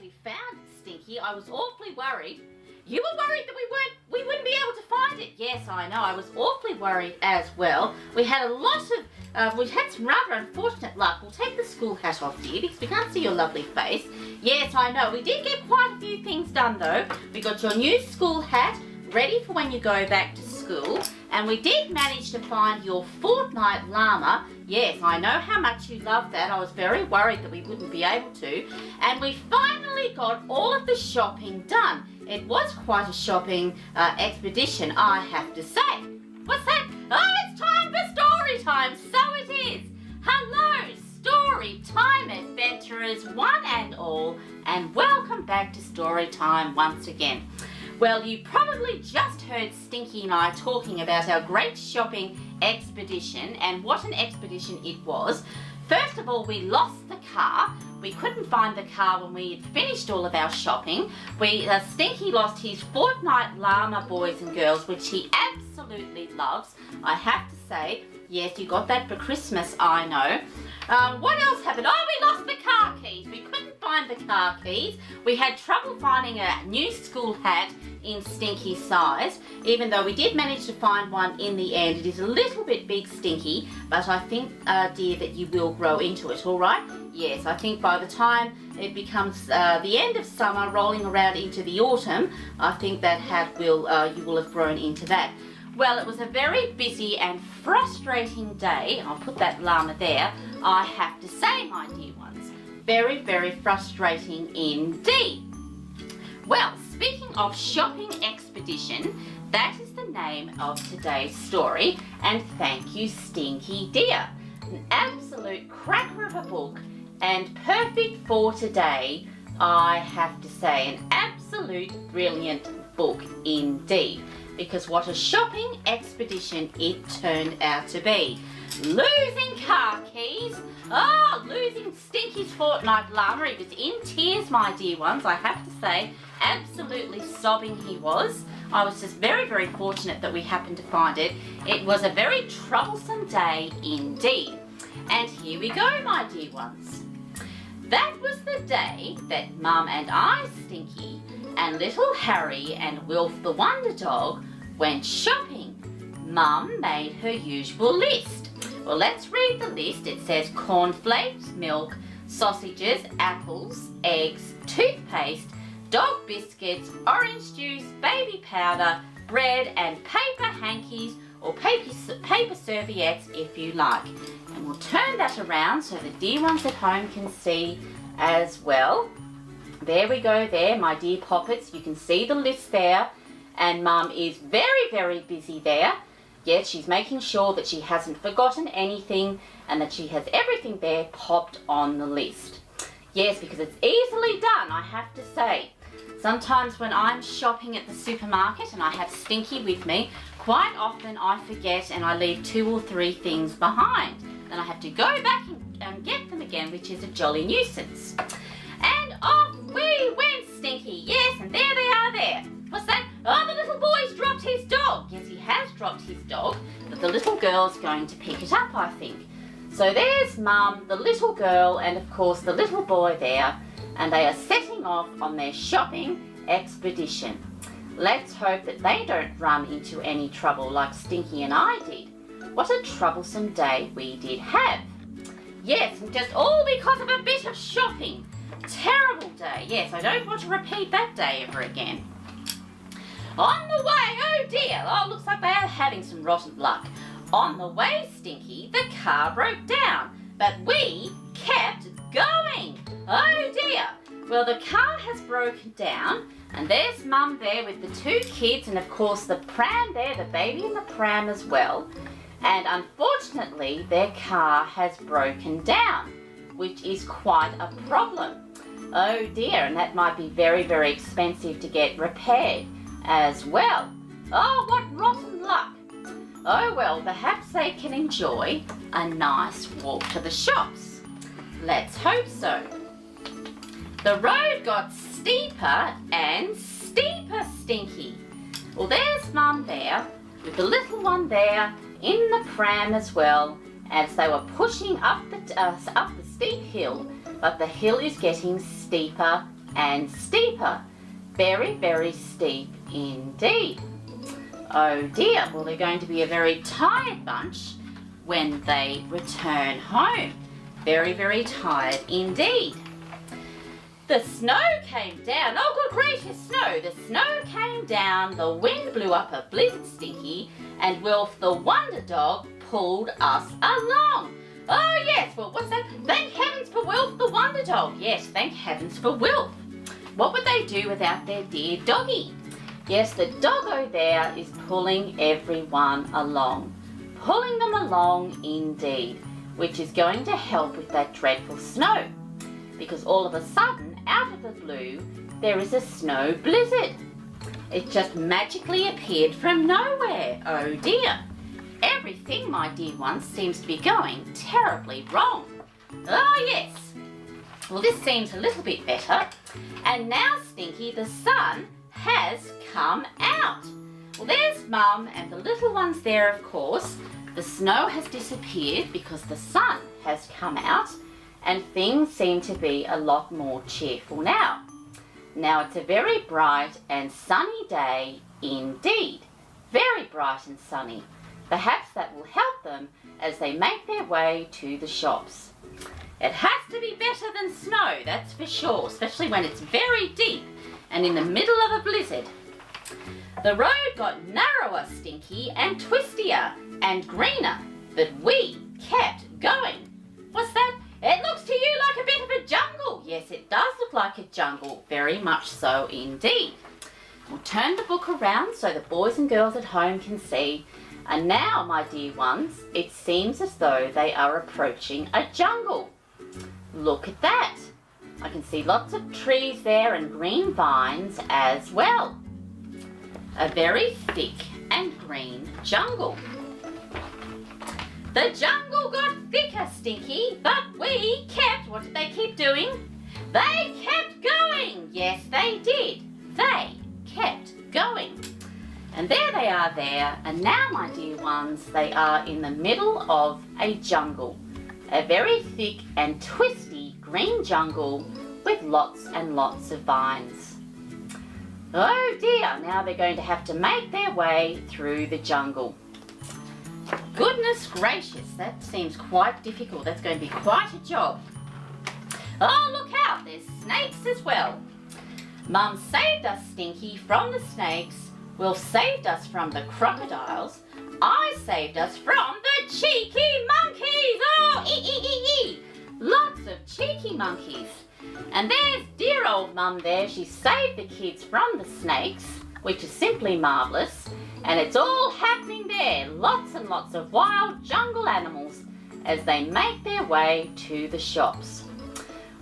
we found it, Stinky. I was awfully worried. You were worried that we wouldn't be able to find it. Yes, I know. I was awfully worried as well. We had we had some rather unfortunate luck. We'll take the school hat off, dear, because we can't see your lovely face. Yes, I know. We did get quite a few things done, though. We got your new school hat ready for when you go back to school. And we did manage to find your fortnight llama. Yes, I know how much you love that. I was very worried that we wouldn't be able to. And we finally got all of the shopping done. It was quite a shopping expedition, I have to say. What's that? Oh, it's time for story time. So it is. Hello, story time adventurers, one and all, and welcome back to story time once again. Well, you probably just heard Stinky and I talking about our great shopping expedition, and what an expedition it was. First of all, we lost the car. We couldn't find the car when we had finished all of our shopping. Stinky lost his fortnight llama, boys and girls, which he absolutely loves. I have to say, yes, you got that for Christmas, I know. What else happened? Oh, we lost the car keys. We couldn't find the car keys. We had trouble finding a new school hat in Stinky's size, even though we did manage to find one in the end. It is a little bit big, Stinky, but I think, dear, that you will grow into it, all right? Yes, I think by the time it becomes the end of summer, rolling around into the autumn, I think that hat will, you will have grown into that. Well, it was a very busy and frustrating day. I'll put that llama there. I have to say, my dear ones, very, very frustrating indeed. Well, speaking of shopping expedition, that is the name of today's story, and thank you, Stinky dear. An absolute cracker of a book and perfect for today, I have to say. An absolute brilliant book indeed, because what a shopping expedition it turned out to be. Losing car keys, losing Stinky's fortnight llama. He was in tears, my dear ones, I have to say. Absolutely sobbing he was. I was just very, very fortunate that we happened to find it. It was a very troublesome day indeed. And here we go, my dear ones. That was the day that Mum and I, Stinky, and little Harry and Wilf the Wonder Dog went shopping. Mum made her usual list. Well, let's read the list. It says cornflakes, milk, sausages, apples, eggs, toothpaste, dog biscuits, orange juice, baby powder, bread, and paper hankies or paper serviettes if you like. And we'll turn that around so the dear ones at home can see as well. There we go there, my dear poppets. You can see the list there, and Mum is very, very busy there. Yes, she's making sure that she hasn't forgotten anything and that she has everything there popped on the list. Yes, because it's easily done, I have to say. Sometimes when I'm shopping at the supermarket and I have Stinky with me, quite often I forget and I leave 2 or 3 things behind. Then I have to go back and get them again, which is a jolly nuisance. And off we went, Stinky. Yes, and there they are there. What's that? Oh, the little boy's dropped his dog. Yes, he has dropped his dog, but the little girl's going to pick it up, I think. So there's Mum, the little girl, and of course the little boy there, and they are setting off on their shopping expedition. Let's hope that they don't run into any trouble like Stinky and I did. What a troublesome day we did have. Yes, and just all because of a bit of shopping. Terrible day. Yes, I don't want to repeat that day ever again. On the way, oh dear, oh, looks like they are having some rotten luck. On the way, Stinky, the car broke down, but we kept going. Oh dear. Well, the car has broken down, and there's Mum there with the 2 kids, and of course the pram there, the baby in the pram as well. And unfortunately, their car has broken down, which is quite a problem. Oh dear, and that might be very, very expensive to get repaired as well. Oh, what rotten luck. Oh well, perhaps they can enjoy a nice walk to the shops. Let's hope so. The road got steeper and steeper, Stinky. Well, there's Mum there with the little one there in the pram as well, as they were pushing up the steep hill, but the hill is getting steeper and steeper. Very, very steep indeed. Oh dear, well they're going to be a very tired bunch when they return home. Very, very tired indeed. The snow came down. Oh, good gracious, snow. The snow came down, the wind blew up a blizzard, Stinky, and Wilf the Wonder Dog pulled us along. Oh, yes, well, what's that? Thank heavens for Wilf the Wonder Dog. Yes, thank heavens for Wilf. What would they do without their dear doggy? Yes, the doggo there is pulling everyone along. Pulling them along indeed, which is going to help with that dreadful snow. Because all of a sudden, out of the blue, there is a snow blizzard. It just magically appeared from nowhere. Oh dear. Everything, my dear ones, seems to be going terribly wrong. Oh yes. Well, this seems a little bit better. And now, Stinky, the sun has come out. Well, there's Mum and the little ones there, of course. The snow has disappeared because the sun has come out. And things seem to be a lot more cheerful now. Now it's a very bright and sunny day indeed. Very bright and sunny. Perhaps that will help them as they make their way to the shops. It has to be better than snow, that's for sure, especially when it's very deep and in the middle of a blizzard. The road got narrower, Stinky, and twistier and greener, but we kept going. What's that? It looks to you like a bit of a jungle. Yes, it does look like a jungle, very much so indeed. We'll turn the book around so the boys and girls at home can see. And now, my dear ones, it seems as though they are approaching a jungle. Look at that. I can see lots of trees there and green vines as well. A very thick and green jungle. The jungle got thicker, Stinky, but we kept, what did they keep doing? They kept going. Yes, they did. They kept going. And there they are there. And now, my dear ones, they are in the middle of a jungle. A very thick and twisty green jungle with lots and lots of vines. Oh dear, now they're going to have to make their way through the jungle. Goodness gracious, that seems quite difficult. That's going to be quite a job. Oh, look out, there's snakes as well. Mum saved us, Stinky, from the snakes. Will saved us from the crocodiles. I saved us from the cheeky monkeys. Oh, lots of cheeky monkeys. And there's dear old Mum there. She saved the kids from the snakes, which is simply marvellous. And it's all happening there. Lots and lots of wild jungle animals as they make their way to the shops.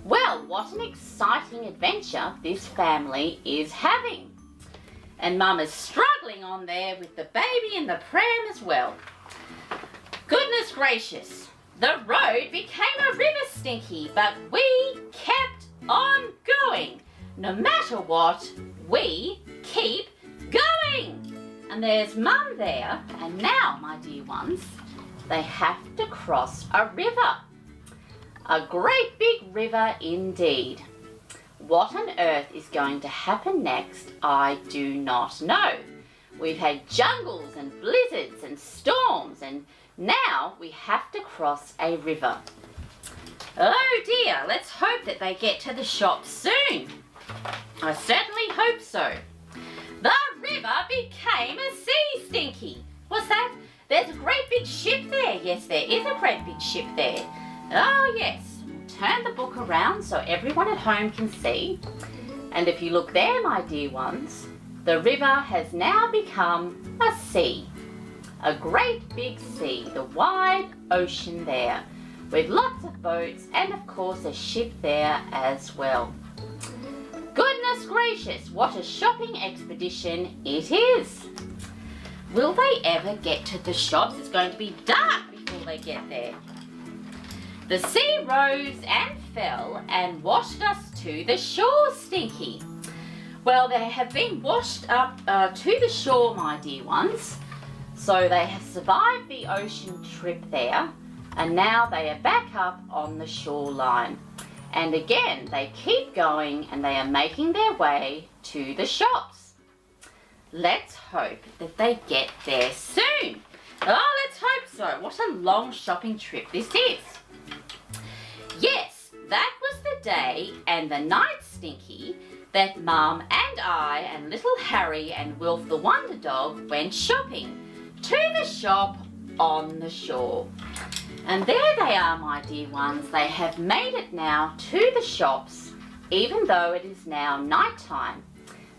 Well, what an exciting adventure this family is having. And Mum is struggling on there with the baby in the pram as well. Goodness gracious. The road became a river, Stinky, but we kept on going. No matter what, we keep going. And there's Mum there, and now, my dear ones, they have to cross a river. A great big river indeed. What on earth is going to happen next, I do not know. We've had jungles and blizzards and storms, and now we have to cross a river. Oh dear, let's hope that they get to the shop soon. I certainly hope so. The river became a sea, Stinky. What's that? There's a great big ship there. Yes, there is a great big ship there. Oh yes. Turn the book around so everyone at home can see. And if you look there, my dear ones, the river has now become a sea. A great big sea, the wide ocean there, with lots of boats and of course a ship there as well. Goodness gracious, what a shopping expedition it is. Will they ever get to the shops? It's going to be dark before they get there. The sea rose and fell and washed us to the shore, Stinky. Well, they have been washed up to the shore, my dear ones. So they have survived the ocean trip there, and now they are back up on the shoreline. And again, they keep going and they are making their way to the shops. Let's hope that they get there soon. Oh, let's hope so. What a long shopping trip this is. Yes, that was the day and the night, Stinky, that Mum and I and little Harry and Wilf the Wonder Dog went shopping to the shop on the shore. And there they are, my dear ones. They have made it now to the shops, even though it is now night time.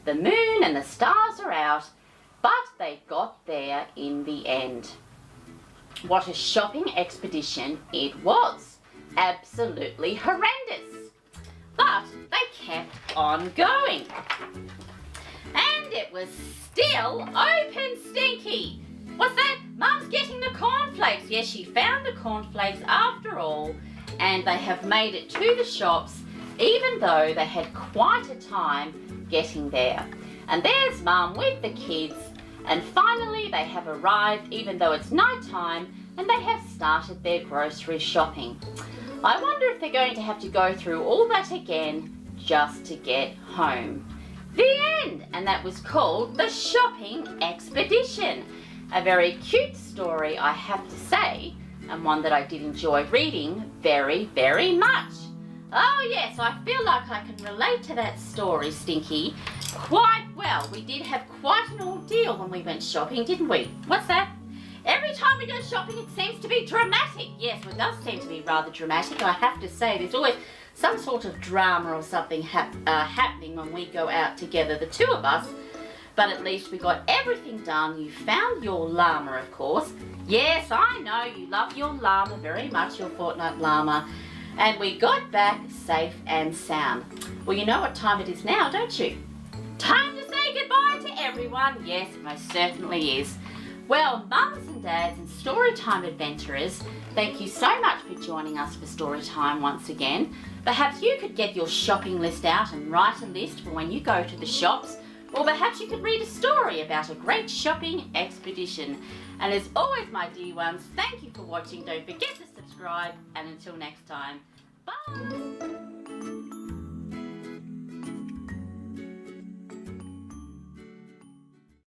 The moon and the stars are out, but they got there in the end. What a shopping expedition it was. Absolutely horrendous. But they kept on going. And it was still open, Stinky. What's that? Mum's getting the cornflakes. Yes, she found the cornflakes after all, and they have made it to the shops, even though they had quite a time getting there. And there's Mum with the kids, and finally they have arrived, even though it's night time, and they have started their grocery shopping. I wonder if they're going to have to go through all that again just to get home. The end! And that was called The Shopping Expedition. A very cute story, I have to say, and one that I did enjoy reading very, very much. Oh yes, I feel like I can relate to that story, Stinky, quite well. We did have quite an ordeal when we went shopping, didn't we? What's that? Every time we go shopping it seems to be dramatic. Yes, well, it does seem to be rather dramatic, I have to say. There's always some sort of drama or something happening when we go out together, the two of us. But at least we got everything done. You found your llama, of course. Yes, I know you love your llama very much, your fortnight llama. And we got back safe and sound. Well, you know what time it is now, don't you? Time to say goodbye to everyone. Yes, it most certainly is. Well, mums and dads and Storytime adventurers, thank you so much for joining us for Storytime once again. Perhaps you could get your shopping list out and write a list for when you go to the shops. Or perhaps you could read a story about a great shopping expedition. And as always, my dear ones, thank you for watching. Don't forget to subscribe. And until next time, bye!